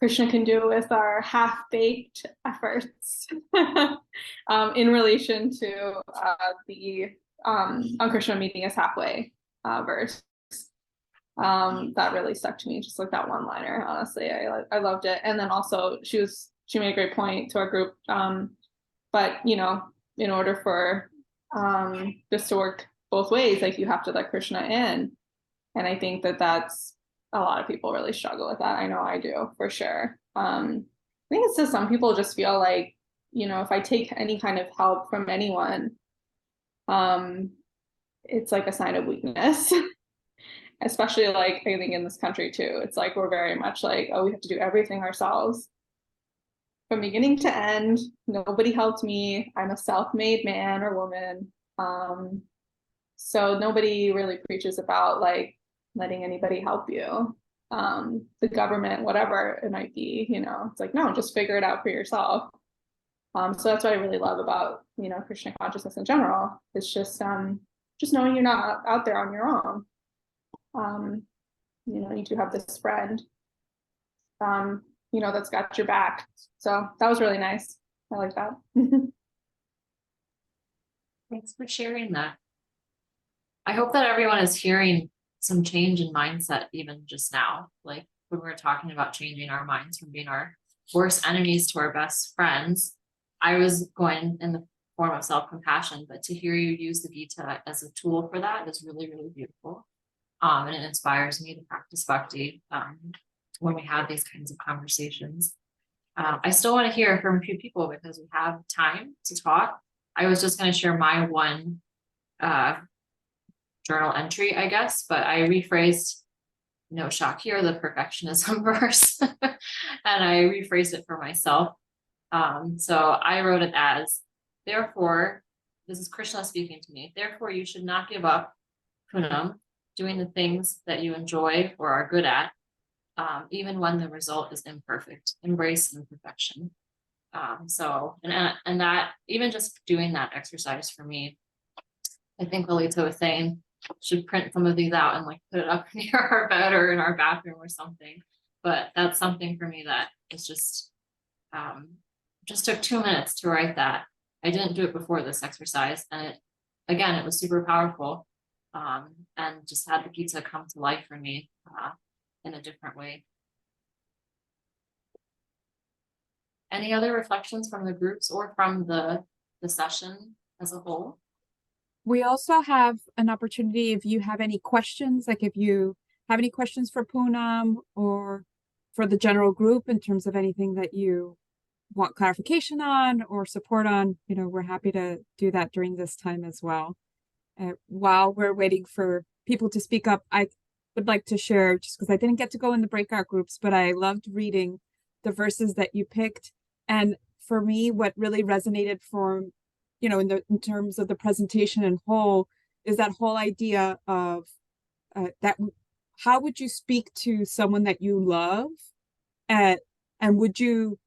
Krishna can do with our half-baked efforts in relation to the on Krishna meeting us halfway verse. That really stuck to me, just like that one liner. Honestly, I loved it. And then also she made a great point to our group. But you know, in order for this to work both ways, like you have to let Krishna in. And I think that's a lot of people really struggle with that. I know I do, for sure. I think it's just some people just feel like, you know, if I take any kind of help from anyone, it's like a sign of weakness. Especially like I think in this country too. It's like we're very much like, oh, we have to do everything ourselves from beginning to end. Nobody helped me. I'm a self-made man or woman. So nobody really preaches about like letting anybody help you. The government, whatever it might be, you know, it's like, no, just figure it out for yourself. So that's what I really love about, you know, Krishna consciousness in general. It's just knowing you're not out there on your own. You know, you do have this friend, you know, that's got your back. So that was really nice. I like that. Thanks for sharing that. I hope that everyone is hearing some change in mindset even just now. Like when we're talking about changing our minds from being our worst enemies to our best friends, I was going in the form of self-compassion, but to hear you use the Gita as a tool for that is really, really beautiful. And it inspires me to practice Bhakti when we have these kinds of conversations. I still want to hear from a few people because we have time to talk. I was just going to share my one journal entry, I guess, but I rephrased no shock here, the perfectionism verse, and I rephrased it for myself. So I wrote it as, therefore, this is Krishna speaking to me, therefore you should not give up, Poonam, doing the things that you enjoy or are good at, even when the result is imperfect. Embrace imperfection. And that, even just doing that exercise for me, I think Lolita was saying, should print some of these out and like put it up near our bed or in our bathroom or something. But that's something for me that is just took 2 minutes to write that. I didn't do it before this exercise, and it was super powerful. And just had the Gita come to life for me in a different way. Any other reflections from the groups or from the session as a whole? We also have an opportunity if you have any questions, like if you have any questions for Poonam or for the general group in terms of anything that you want clarification on or support on, you know, we're happy to do that during this time as well. While we're waiting for people to speak up, I would like to share, just because I didn't get to go in the breakout groups, but I loved reading the verses that you picked. And for me, what really resonated you know, in terms of the presentation in whole, is that whole idea of that how would you speak to someone that you love, and would you,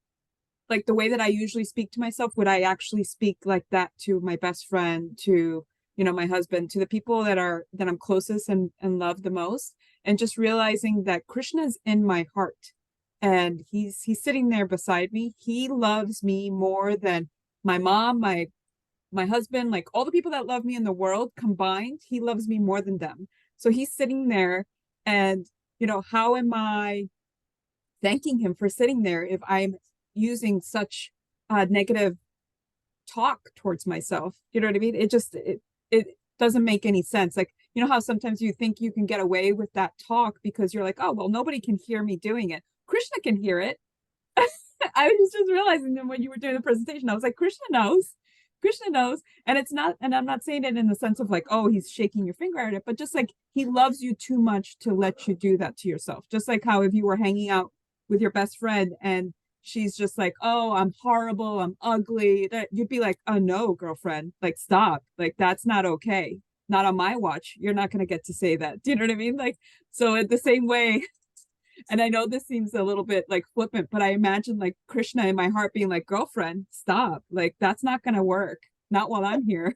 like the way that I usually speak to myself, would I actually speak like that to my best friend, to, you know, my husband, to the people that I'm closest and love the most? And just realizing that Krishna's in my heart and he's sitting there beside me. He loves me more than my mom, my husband, like all the people that love me in the world combined. He loves me more than them. So he's sitting there, and, you know, how am I thanking him for sitting there if I'm using such negative talk towards myself? You know what I mean? It doesn't make any sense. Like, you know how sometimes you think you can get away with that talk because you're like, oh, well, nobody can hear me doing it. Krishna can hear it. I was just realizing that when you were doing the presentation, I was like, Krishna knows. Krishna knows. And it's not, and I'm not saying it in the sense of like, oh, he's shaking your finger at it, but just like he loves you too much to let you do that to yourself. Just like how if you were hanging out with your best friend and she's just like, oh, I'm horrible, I'm ugly, that you'd be like, oh no, girlfriend, like stop, like that's not okay, not on my watch, you're not going to get to say that. Do you know what I mean? Like, so in the same way, and I know this seems a little bit like flippant, but I imagine like Krishna in my heart being like, girlfriend, stop, like that's not going to work, not while I'm here.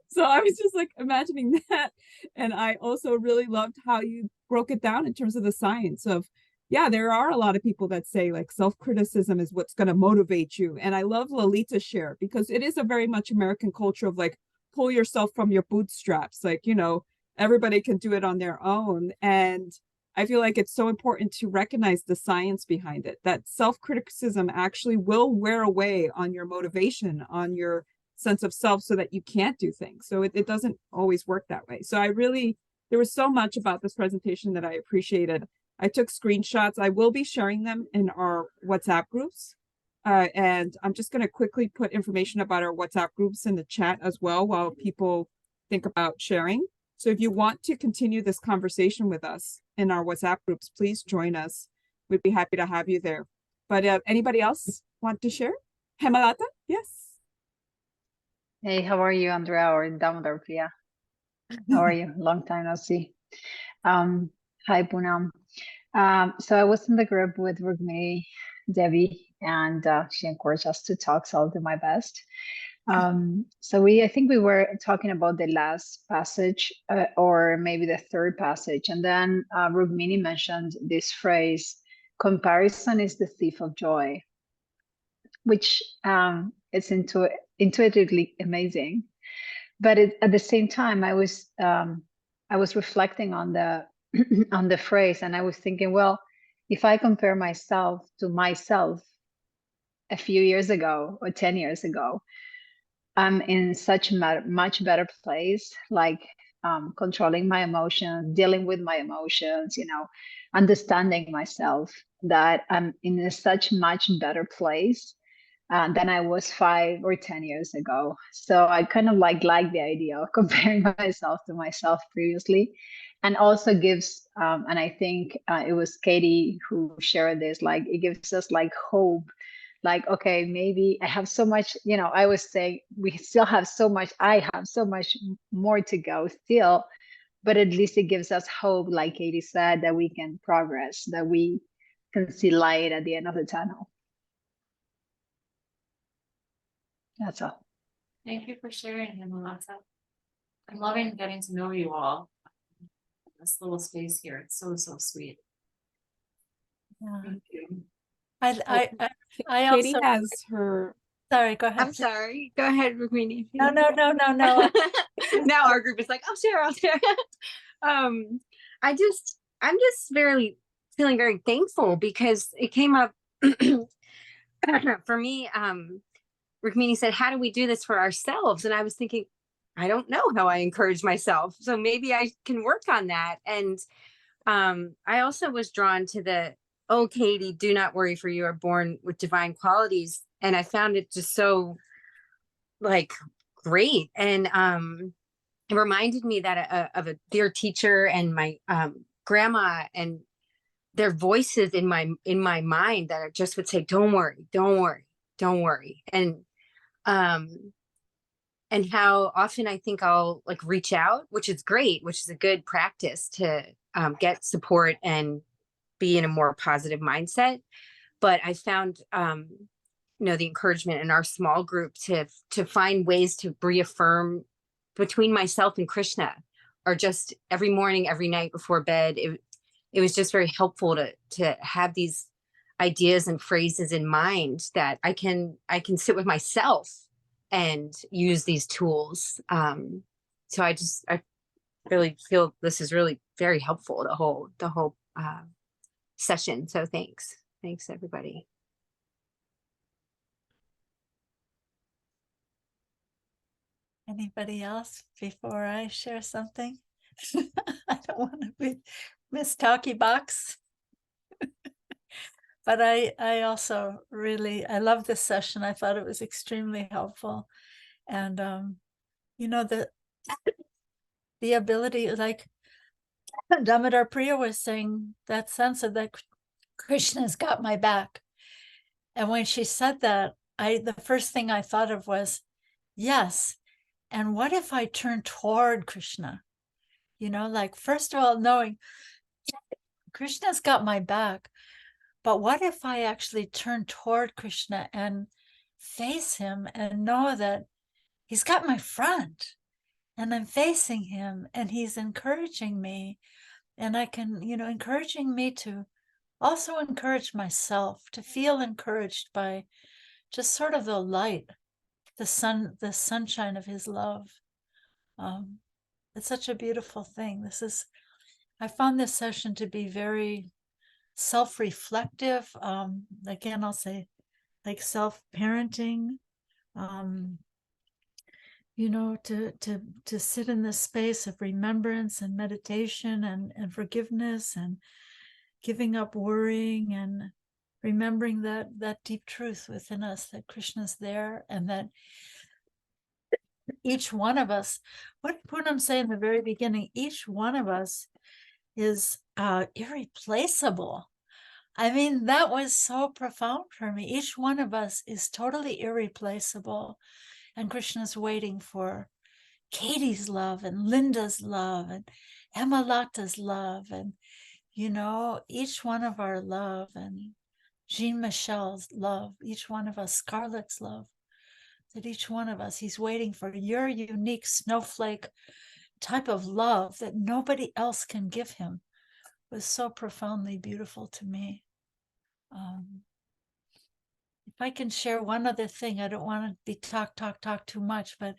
So I was just like imagining that. And I also really loved how you broke it down in terms of the science of, yeah, there are a lot of people that say like self-criticism is what's going to motivate you. And I love Lolita's share because it is a very much American culture of like, pull yourself from your bootstraps. Like, you know, everybody can do it on their own. And I feel like it's so important to recognize the science behind it, that self-criticism actually will wear away on your motivation, on your sense of self, so that you can't do things. So it doesn't always work that way. So there was so much about this presentation that I appreciated. I took screenshots. I will be sharing them in our WhatsApp groups. And I'm just going to quickly put information about our WhatsApp groups in the chat as well while people think about sharing. So if you want to continue this conversation with us in our WhatsApp groups, please join us. We'd be happy to have you there. But anybody else want to share? Hemalata? Yes. Hey, how are you, Andrea or Damodar Priya? How are you? Long time no see. Hi, Poonam. So I was in the group with Rukmini, Devi, and she encouraged us to talk, so I'll do my best. So I think we were talking about the last passage, or maybe the third passage, and then Rukmini mentioned this phrase, comparison is the thief of joy, which is intuitively amazing. But at the same time, I was reflecting on the on the phrase, and I was thinking, well, if I compare myself to myself a few years ago or 10 years ago, I'm in such a much better place, like controlling my emotions, dealing with my emotions, understanding myself, that I'm in such much better place than I was 5 or 10 years ago. So I kind of like the idea of comparing myself to myself previously, and also gives, and I think it was Katie who shared this, like it gives us like hope, like, okay, maybe I have so much, I was saying we still have so much, I have so much more to go still, but at least it gives us hope, like Katie said, that we can progress, that we can see light at the end of the tunnel. That's all. Thank you for sharing, Himalata. I'm loving getting to know you all. This little space here, it's so sweet. Yeah. Thank you. I Katie also, has her. sorry, go ahead. I'm sorry. Go ahead, Rukmini. No. Now our group is like, I'll share. I'm just very feeling very thankful because it came up for me. Rukmini said, how do we do this for ourselves? And I was thinking, I don't know how I encourage myself. So maybe I can work on that. And I also was drawn to the, oh, Katie, do not worry, for you are born with divine qualities. And I found it just so like great. And it reminded me that of a dear teacher and my grandma, and their voices in my mind that just would say, don't worry, don't worry, don't worry. And how often I think I'll like reach out, which is great, which is a good practice to get support and be in a more positive mindset. But I found, the encouragement in our small group to find ways to reaffirm between myself and Krishna, or just every morning, every night before bed. It was just very helpful to have these ideas and phrases in mind that I can sit with myself and use these tools. So I really feel this is really very helpful, the whole session. So thanks everybody. Anybody else before I share something? I don't want to be Miss Talkie Box. But I also really, I love this session. I thought it was extremely helpful. And, the ability, like Damodar Priya was saying, that sense of that Krishna's got my back. And when she said that, the first thing I thought of was, yes. And what if I turn toward Krishna? Like, first of all, knowing Krishna's got my back, but what if I actually turn toward Krishna and face him and know that he's got my front and I'm facing him and he's encouraging me, and I can, encouraging me to also encourage myself, to feel encouraged by just sort of the light, the sunshine of his love. It's such a beautiful thing. I found this session to be very self-reflective. Again, I'll say like self-parenting, to sit in this space of remembrance and meditation and forgiveness and giving up worrying and remembering that deep truth within us, that Krishna's there, and that each one of us, what did Poonam say in the very beginning, each one of us is irreplaceable. I mean, that was so profound for me. Each one of us is totally irreplaceable. And Krishna's waiting for Katie's love and Linda's love and Emma Lata's love and, each one of our love and Jean Michelle's love, each one of us, Scarlett's love, that each one of us, he's waiting for your unique snowflake type of love that nobody else can give him. It was so profoundly beautiful to me. If I can share one other thing, I don't want to be talk too much, but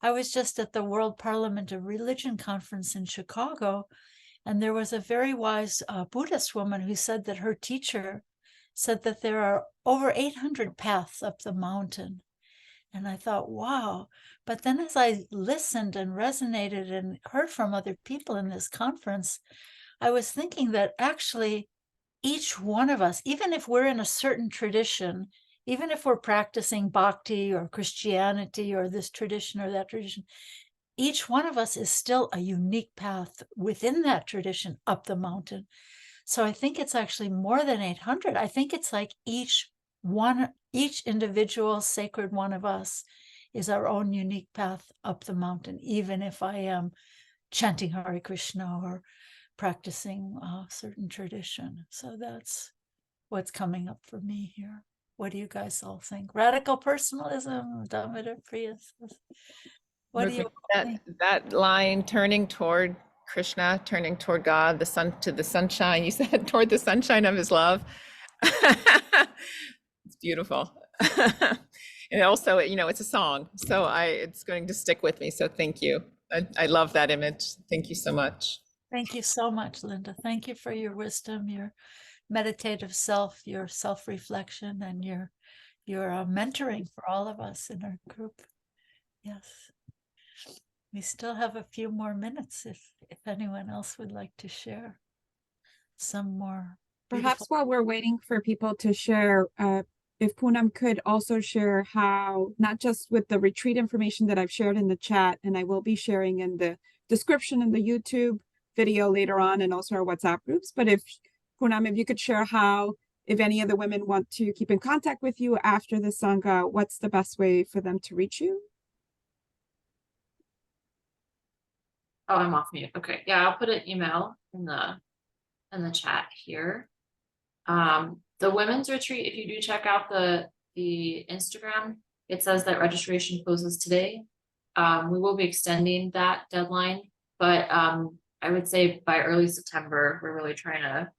I was just at the World Parliament of Religion conference in Chicago, and there was a very wise Buddhist woman who said that her teacher said that there are over 800 paths up the mountain. And I thought, wow. But then as I listened and resonated and heard from other people in this conference, I was thinking that actually each one of us, even if we're in a certain tradition, even if we're practicing Bhakti or Christianity or this tradition or that tradition, each one of us is still a unique path within that tradition up the mountain. So I think it's actually more than 800. I think it's like each individual sacred one of us is our own unique path up the mountain, even if I am chanting Hare Krishna or practicing a certain tradition. So that's what's coming up for me here. What do you guys all think? Radical personalism, Damodar Priya. What do you think? That line, turning toward Krishna, turning toward God, the sun to the sunshine, you said toward the sunshine of his love. It's beautiful. And also, it's a song, so it's going to stick with me. So thank you. I love that image. Thank you so much. Thank you so much, Linda. Thank you for your wisdom, your meditative self, your self-reflection, and your mentoring for all of us in our group. Yes. We still have a few more minutes if anyone else would like to share some more. Perhaps while we're waiting for people to share, if Poonam could also share how, not just with the retreat information that I've shared in the chat, and I will be sharing in the description in the YouTube video later on, and also our WhatsApp groups, but if Poonam, if you could share how, if any of the women want to keep in contact with you after the Sangha, what's the best way for them to reach you? Oh, I'm off mute. Okay. Yeah, I'll put an email in the chat here. The women's retreat, if you do check out the Instagram, it says that registration closes today. We will be extending that deadline, but I would say by early September, we're really trying to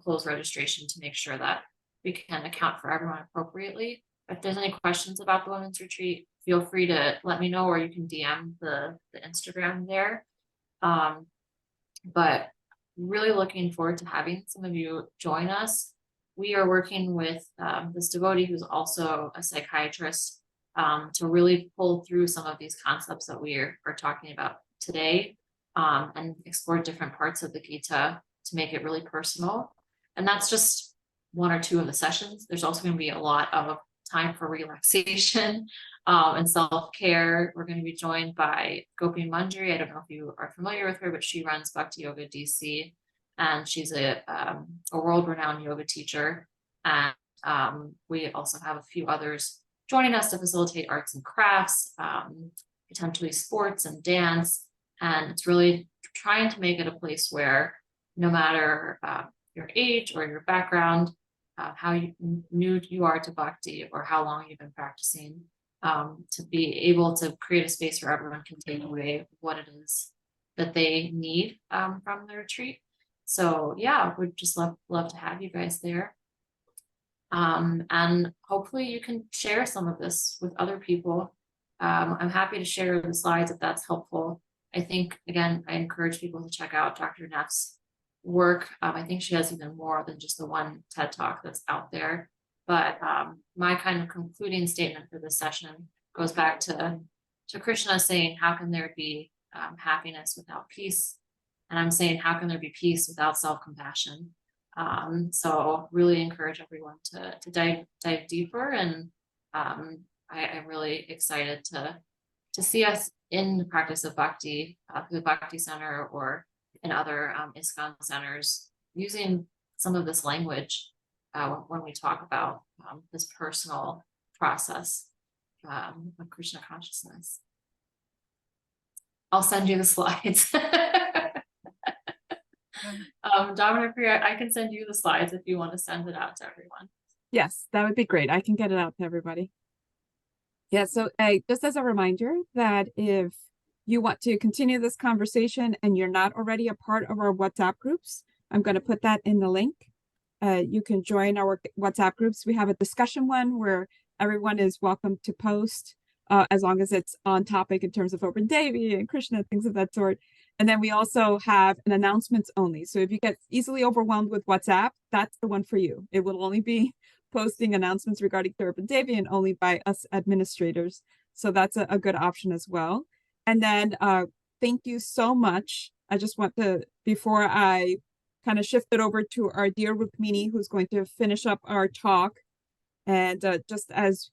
close registration to make sure that we can account for everyone appropriately. If there's any questions about the women's retreat, feel free to let me know, or you can DM the Instagram there. But really looking forward to having some of you join us. We are working with this devotee who's also a psychiatrist to really pull through some of these concepts that we are talking about today and explore different parts of the Gita to make it really personal. And that's just one or two of the sessions. There's also going to be a lot of time for relaxation and self-care. We're going to be joined by Gopi Manjari. I don't know if you are familiar with her, but she runs Bhakti Yoga DC, and she's a world-renowned yoga teacher. And we also have a few others joining us to facilitate arts and crafts, potentially sports and dance. And it's really trying to make it a place where no matter your age or your background, how new you are to Bhakti or how long you've been practicing, to be able to create a space where everyone can take away what it is that they need from the retreat. So yeah, we'd just love to have you guys there. And hopefully you can share some of this with other people. I'm happy to share the slides if that's helpful. I think, again, I encourage people to check out Dr. Neff's work. I think she has even more than just the one TED Talk that's out there. But my kind of concluding statement for this session goes back to Krishna saying, how can there be happiness without peace? And I'm saying, how can there be peace without self-compassion? So really encourage everyone to dive deeper. And I'm really excited to see us in the practice of Bhakti through the Bhakti Center or in other ISKCON centers, using some of this language when we talk about this personal process of Krishna consciousness. I'll send you the slides. Dominic, I can send you the slides if you want to send it out to everyone. Yes, that would be great. I can get it out to everybody. Yeah, so just as a reminder that if you want to continue this conversation and you're not already a part of our WhatsApp groups, I'm going to put that in the link. You can join our WhatsApp groups. We have a discussion one where everyone is welcome to post as long as it's on topic in terms of Open Devi and Krishna, things of that sort. And then we also have an announcements only. So if you get easily overwhelmed with WhatsApp, that's the one for you. It will only be posting announcements regarding Urban Devi and only by us administrators. So that's a good option as well. And then thank you so much. I just want to, before I kind of shift it over to our dear Rukmini, who's going to finish up our talk. And just as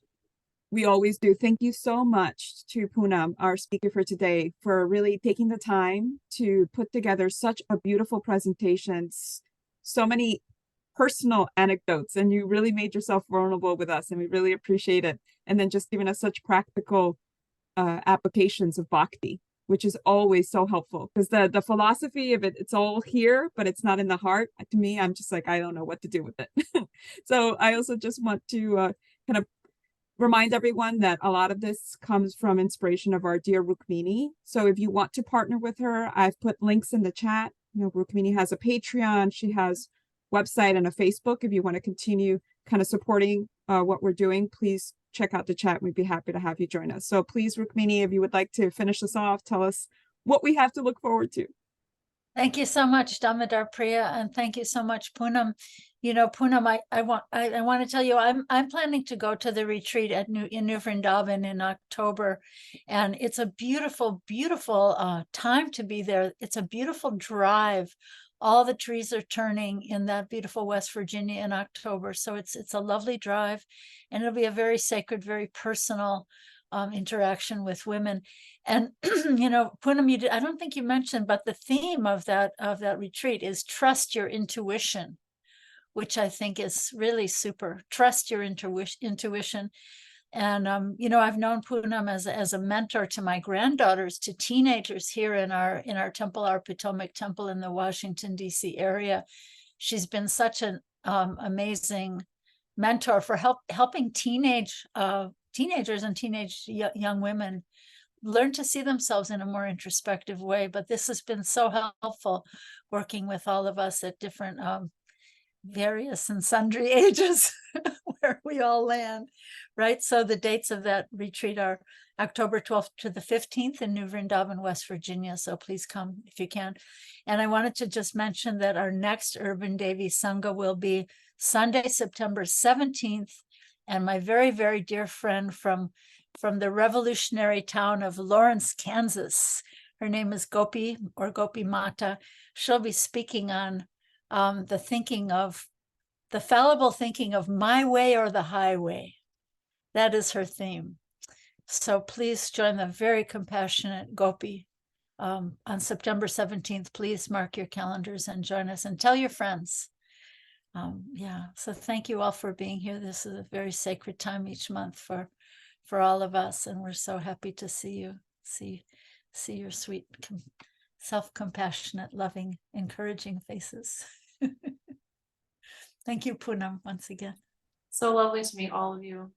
we always do, thank you so much to Poonam, our speaker for today, for really taking the time to put together such a beautiful presentation, so many personal anecdotes, and you really made yourself vulnerable with us, and we really appreciate it. And then just giving us such practical applications of Bhakti, which is always so helpful, because the philosophy of it, it's all here, but it's not in the heart. To me, I'm just like, I don't know what to do with it. So I also just want to kind of remind everyone that a lot of this comes from inspiration of our dear Rukmini. So if you want to partner with her, I've put links in the chat. You know, Rukmini has a Patreon, she has website and a Facebook. If you want to continue kind of supporting what we're doing, please check out the chat. We'd be happy to have you join us. So please, Rukmini, if you would like to finish us off, tell us what we have to look forward to. Thank you so much, Damodar Priya, and thank you so much, Poonam. You know, Poonam, I want to tell you, I'm planning to go to the retreat in New Vrindavan in October, and it's a beautiful, beautiful time to be there. It's a beautiful drive. All the trees are turning in that beautiful West Virginia in October, so it's a lovely drive, and it'll be a very sacred, very personal interaction with women. And you know, Poonam, I don't think you mentioned, but the theme of that retreat is trust your intuition, which I think is really super. Trust your intuition. And you know, I've known Poonam as a mentor to my granddaughters, to teenagers here in our temple, our Potomac Temple in the Washington D.C. area. She's been such an amazing mentor for helping teenagers and teenage young women learn to see themselves in a more introspective way. But this has been so helpful, working with all of us at different various and sundry ages where we all land, right? So the dates of that retreat are October 12th to the 15th in New Vrindavan, West Virginia. So please come if you can. And I wanted to just mention that our next Urban Devi Sangha will be Sunday, September 17th. And my very, very dear friend from the revolutionary town of Lawrence, Kansas, her name is Gopi or Gopi Mata. She'll be speaking on the fallible thinking of my way or the highway. That is her theme. So please join the very compassionate Gopi on September 17th. Please mark your calendars and join us, and tell your friends. Yeah, so thank you all for being here. This is a very sacred time each month for all of us, and we're so happy to see you, see your sweet, self-compassionate, loving, encouraging faces. Thank you, Poonam, once again. So lovely to meet all of you.